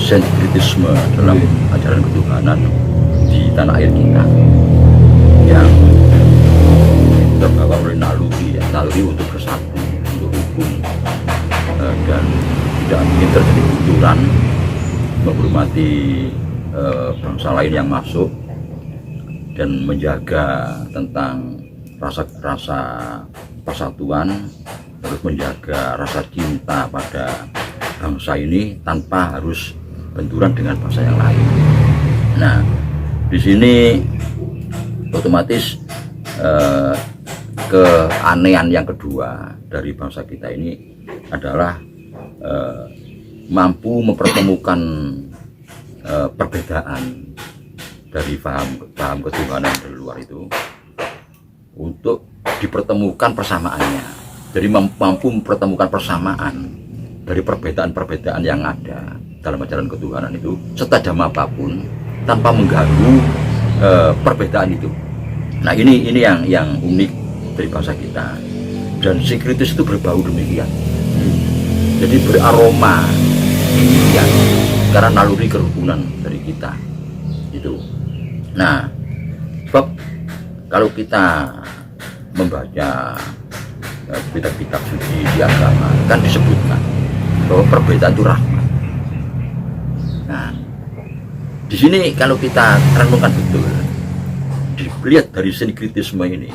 sinkretisme dalam ajaran ketuhanan di tanah air kita yang terbawa oleh naluri untuk bersatu, untuk rukun, dan tidak ingin terjadi benturan, menghormati bangsa lain yang masuk, dan menjaga tentang rasa persatuan, terus menjaga rasa cinta pada bangsa ini tanpa harus benturan dengan bangsa yang lain. Nah, di sini otomatis keanehan yang kedua dari bangsa kita ini adalah mampu mempertemukan perbedaan dari paham ketuhanan dari luar itu untuk dipertemukan persamaannya. Jadi mampu mempertemukan persamaan dari perbedaan-perbedaan yang ada dalam ajaran ketuhanan itu setajam apapun tanpa mengganggu perbedaan itu. Nah, ini yang unik dari bangsa kita, dan sinkretis itu berbau demikian. Jadi beraroma demikian karena naluri kerukunan dari kita itu. Nah, sebab kalau kita membaca kitab-kitab suci di agama kan disebutkan bahwa perbedaan itu rahmat. Nah, di sini kalau kita renungkan betul, dilihat dari sinkretisme ini,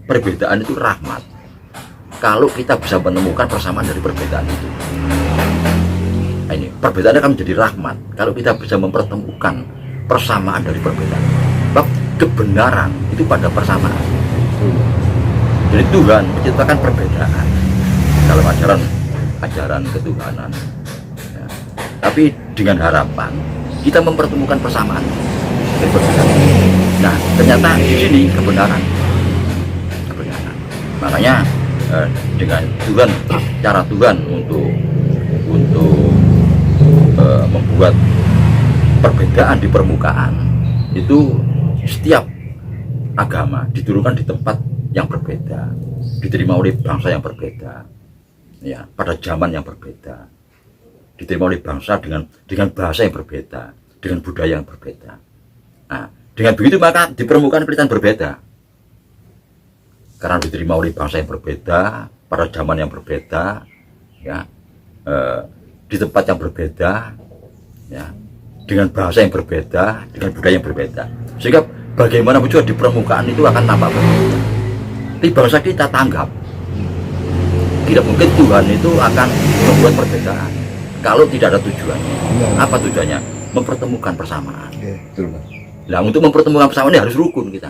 perbedaan itu rahmat. Kalau kita bisa menemukan persamaan dari perbedaan itu, nah, ini perbedaan akan menjadi rahmat. Kalau kita bisa mempertemukan persamaan dari perbedaan, sebab kebenaran itu pada persamaan. Jadi Tuhan menciptakan perbedaan dalam ajaran ketuhanan, ya. Tapi dengan harapan kita mempertemukan persamaan dari perbedaan. Nah, ternyata di sini kebenaran. Makanya dengan Tuhan, cara Tuhan untuk membuat perbedaan di permukaan itu, setiap agama diturunkan di tempat yang berbeda, diterima oleh bangsa yang berbeda, ya, pada zaman yang berbeda, diterima oleh bangsa dengan bahasa yang berbeda, dengan budaya yang berbeda. Nah, dengan begitu maka di permukaan kelihatan berbeda, karena diterima oleh bangsa yang berbeda, pada zaman yang berbeda, ya, di tempat yang berbeda, ya, dengan bahasa yang berbeda, dengan budaya yang berbeda, sehingga bagaimanapun juga di permukaan itu akan nampak berbeda. Tapi bangsa kita tanggap, tidak mungkin Tuhan itu akan membuat perbedaan kalau tidak ada tujuannya. Apa tujuannya? Mempertemukan persamaan. Nah, untuk mempertemukan persamaan ini harus rukun kita.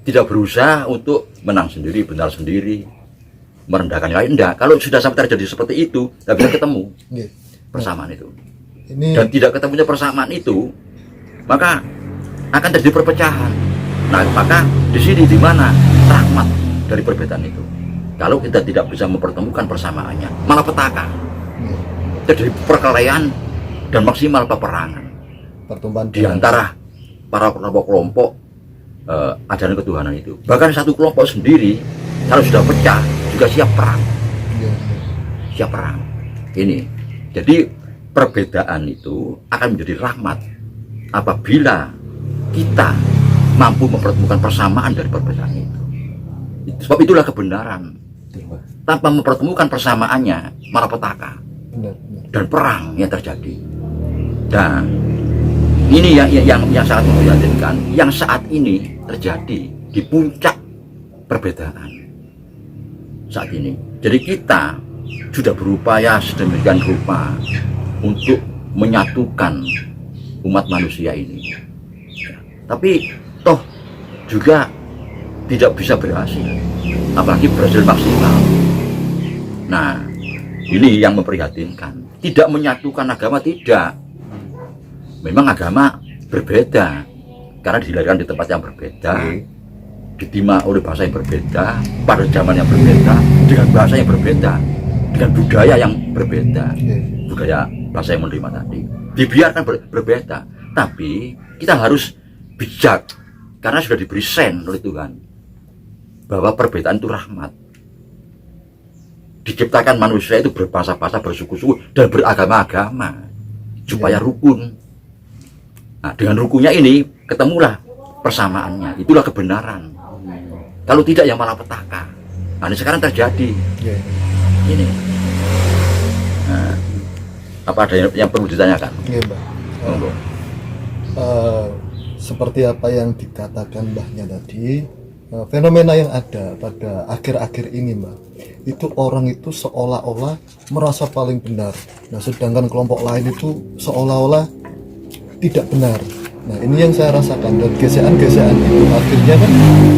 Tidak berusaha untuk menang sendiri, benar sendiri, merendahkan yang lain. Enggak. Kalau sudah sampai terjadi seperti itu, tidak bisa ketemu persamaan itu. Dan tidak ketemunya persamaan itu, maka akan terjadi perpecahan. Nah, maka di sini di mana rahmat dari perbedaan itu? Kalau kita tidak bisa mempertemukan persamaannya, malah petaka. Terjadi perkelahian dan maksimal peperangan di antara para kelompok ajaran ketuhanan itu. Bahkan satu kelompok sendiri kalau sudah pecah juga siap perang. Siap perang. Ini. Jadi perbedaan itu akan menjadi rahmat apabila kita mampu mempertemukan persamaan dari perbedaan itu. Sebab itulah kebenaran. Tanpa mempertemukan persamaannya malah petaka dan perang yang terjadi. Dan ini yang sangat memprihatinkan, yang saat ini terjadi di puncak perbedaan saat ini. Jadi kita sudah berupaya sedemikian rupa untuk menyatukan umat manusia ini, tapi toh juga tidak bisa berhasil, apalagi berhasil maksimal. Nah, ini yang memprihatinkan. Tidak menyatukan agama, tidak. Memang agama berbeda karena dilahirkan di tempat yang berbeda, diterima oleh bahasa yang berbeda, pada zaman yang berbeda, dengan bahasa yang berbeda, dengan budaya yang berbeda, budaya bahasa yang menerima tadi. Dibiarkan berbeda, tapi kita harus bijak karena sudah diberi sen oleh Tuhan bahwa perbedaan itu rahmat. Diciptakan manusia itu berbahasa-bahasa, bersuku-suku, dan beragama-agama. supaya rukun. Nah, dengan rukunnya ini ketemulah persamaannya, itulah kebenaran. Kalau tidak ya malah petaka. Nah, ini sekarang terjadi. Ini. Nah, apa ada yang perlu ditanyakan? Iya, Mbak. Seperti apa yang dikatakan Mbahnya tadi, fenomena yang ada pada akhir-akhir ini, Mbak, itu orang itu seolah-olah merasa paling benar. Nah, sedangkan kelompok lain itu seolah-olah tidak benar. Nah, ini yang saya rasakan, dan gesekan-gesekan itu akhirnya kan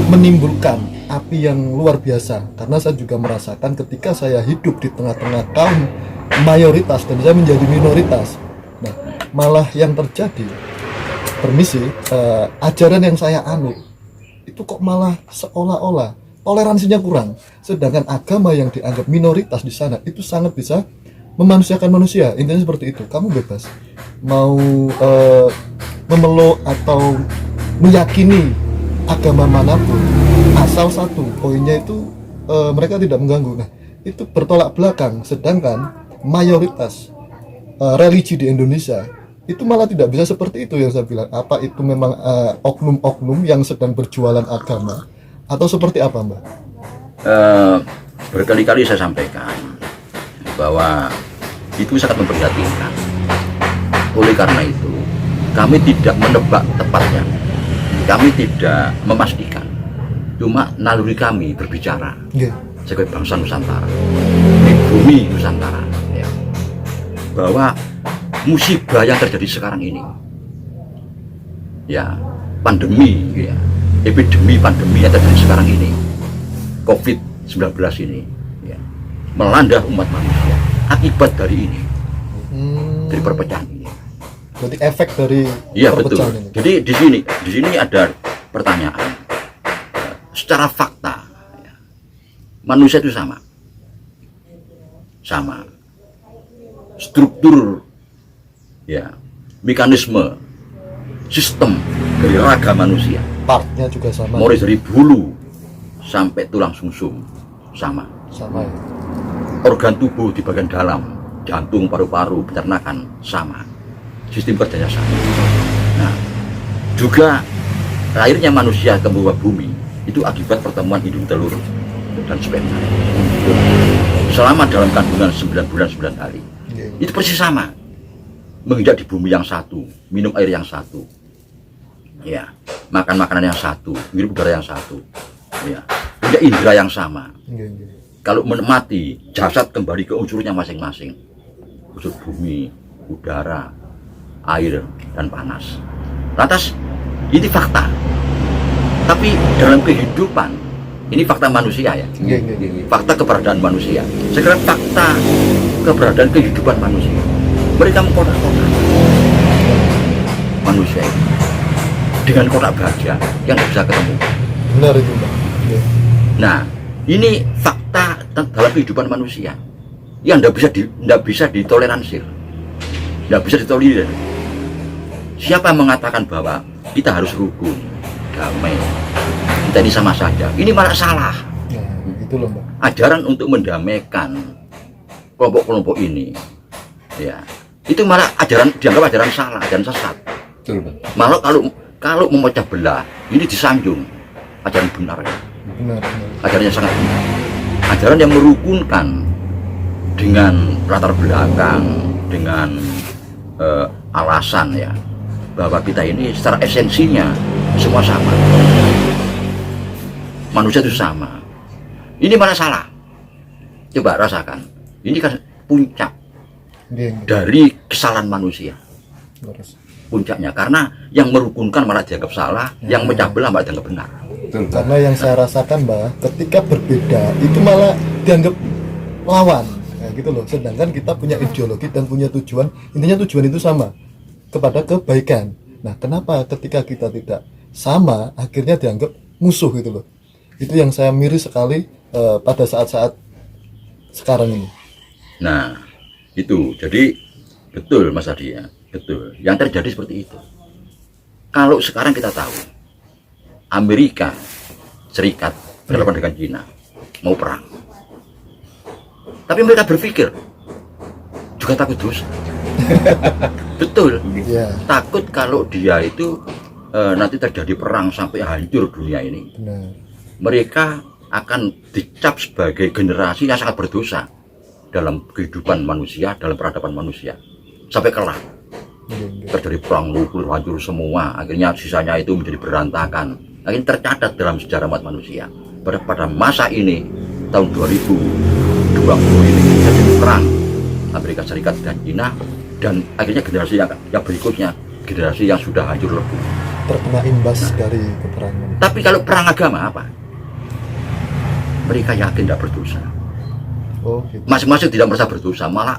menimbulkan api yang luar biasa. Karena saya juga merasakan ketika saya hidup di tengah-tengah kaum mayoritas dan saya menjadi minoritas. Nah, malah yang terjadi, permisi, ajaran yang saya anut itu kok malah seolah-olah toleransinya kurang. Sedangkan agama yang dianggap minoritas di sana itu sangat bisa memanusiakan manusia. Intinya seperti itu. Kamu bebas mau memeluk atau meyakini agama manapun, asal satu poinnya itu mereka tidak mengganggu. Nah, itu bertolak belakang. Sedangkan mayoritas religi di Indonesia itu malah tidak bisa seperti itu. Yang saya bilang, apa itu memang oknum-oknum yang sedang berjualan agama atau seperti apa, Mbak? Berkali-kali saya sampaikan bahwa itu sangat memprihatinkan. Oleh karena itu, kami tidak menebak tepatnya, kami tidak memastikan, cuma naluri kami berbicara sebagai bangsa Nusantara di bumi Nusantara, ya, bahwa musibah yang terjadi sekarang ini, ya, pandemi, ya, epidemi pandemi yang terjadi sekarang ini, COVID-19 ini, ya, melanda umat manusia akibat dari ini, dari perpecahan ini. Berarti efek dari perpecahan ini. Jadi di sini ada pertanyaan. Secara fakta, ya, manusia itu sama. Struktur, ya, mekanisme, sistem dari raga manusia. Partnya juga sama. Mulai dari bulu sampai tulang sumsum sama. Sama ya. Organ tubuh di bagian dalam, jantung, paru-paru, pencernaan sama. Sistem kerjanya sama. Nah, juga lahirnya manusia ke muka bumi itu akibat pertemuan hidung telur dan sperma. Selama dalam kandungan 9 bulan 9 hari. Itu persis sama. Menginjak di bumi yang satu, minum air yang satu, ya, makan makanan yang satu, hirup udara yang satu, ya, punya indera yang sama. Kalau mati, jasad kembali ke unsurnya masing-masing, unsur bumi, udara, air, dan panas. Lantas ini fakta, tapi dalam kehidupan ini fakta manusia, ya, fakta keberadaan manusia. Sekarang fakta keberadaan kehidupan manusia, mereka mengkotak-kotak manusia ini dengan kotak baja yang tidak bisa ketemu. Benar itu, Mbak. Nah, ini fakta dalam kehidupan manusia yang tidak bisa ditoleransir, tidak bisa ditolerir. Siapa yang mengatakan bahwa kita harus rukun, damai, kita ini sama saja? Ini malah salah. Nah, gitu loh, Mbak. Ajaran untuk mendamaikan kelompok-kelompok ini, ya, itu malah dianggap ajaran salah, ajaran sesat. Betul, Pak. Malah kalau memecah belah, ini disanjung ajaran benar, ya. Benar. Ajarannya sangat benar. Ajaran yang merukunkan dengan latar belakang, dengan alasan, ya, bahwa kita ini secara esensinya semua sama, manusia itu sama. Ini mana salah? Coba rasakan. Ini kan puncak dari kesalahan manusia. Puncaknya karena yang merukunkan malah dianggap salah, yang mecah belah malah dianggap benar. Betul, Karena yang saya rasakan, Mbak, ketika berbeda itu malah dianggap lawan, kayak gitu loh. Sedangkan kita punya ideologi dan punya tujuan, intinya tujuan itu sama, kepada kebaikan. Nah, kenapa ketika kita tidak sama akhirnya dianggap musuh gitu loh. Itu yang saya miris sekali pada saat-saat sekarang ini. Nah, itu jadi betul, Mas Adi, ya, betul. Yang terjadi seperti itu. Kalau sekarang kita tahu Amerika Serikat berhadapan dengan Cina mau perang, tapi mereka berpikir juga takut dosa. Betul. Ya, Takut kalau dia itu nanti terjadi perang sampai hancur dunia ini. benar. Mereka akan dicap sebagai generasi yang sangat berdosa dalam kehidupan manusia, dalam peradaban manusia. Sampai kelak terjadi perang nuklir, hancur semua. Akhirnya sisanya itu menjadi berantakan. Akhirnya tercatat dalam sejarah umat manusia. Pada masa ini, tahun 2020 ini terjadi perang Amerika Serikat dan China, dan akhirnya generasi yang berikutnya, generasi yang sudah hancur lebur. Terkena imbas dari peperangan. Tapi kalau perang agama apa? Mereka yakin tidak berdosa. Oh, gitu. Masing-masing tidak merasa berdosa, malah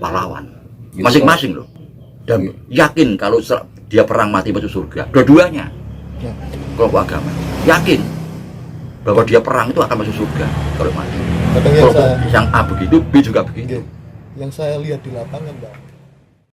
pahlawan. Masing-masing loh. Dan yakin kalau dia perang mati masuk surga. Dua-duanya. Nah, Kelompok agama yakin bahwa dia perang itu akan masuk surga kalau mati. kadang yang Kelompok saya yang A begitu, B juga begitu. yang saya lihat di lapangan, Mbak,